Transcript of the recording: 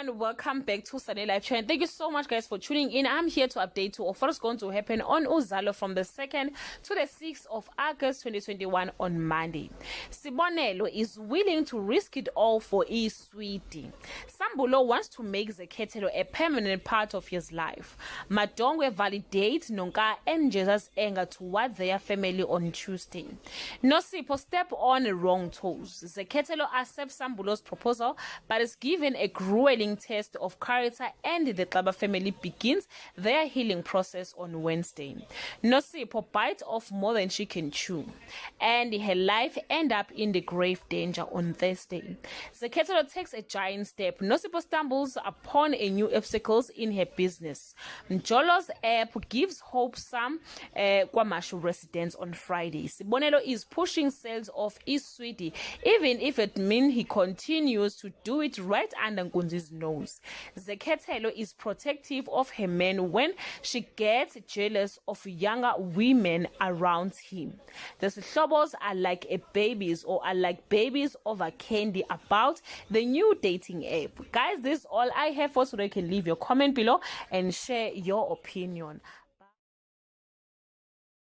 everyone, welcome back to Sunday Live Show, and thank you so much guys for tuning in. I'm here to update you of what's going to happen on Uzalo from the 2nd to the 6th of August 2021 on Monday. Sibonelo is willing to risk it all for Sweetie. Sambulo wants to make Zekhethelo a permanent part of his life. Madongwe validates Nonka and Jesus' anger toward their family on Tuesday. Nosipho step on the wrong toes. Zekhethelo accepts Sambulo's proposal but is given a grueling test of character, and the Xaba family begins their healing process on Wednesday. Nosipho bites off more than she can chew, and her life ends up in the grave danger on Thursday. Zekhethelo takes a giant step. Nosipho stumbles upon a new obstacles in her business. Njolo's app gives hope some KwaMashu residents on Friday. Sibonelo is pushing sales of Sweetie, even if it means he continues to do it right under Nkunzi's nose. Zekhethelo is protective of her man when she gets jealous of younger women around him. The Sihlobos are like babies, or are like babies over candy about the new dating app. Guys, this is all I have for today. You can leave your comment below and share your opinion.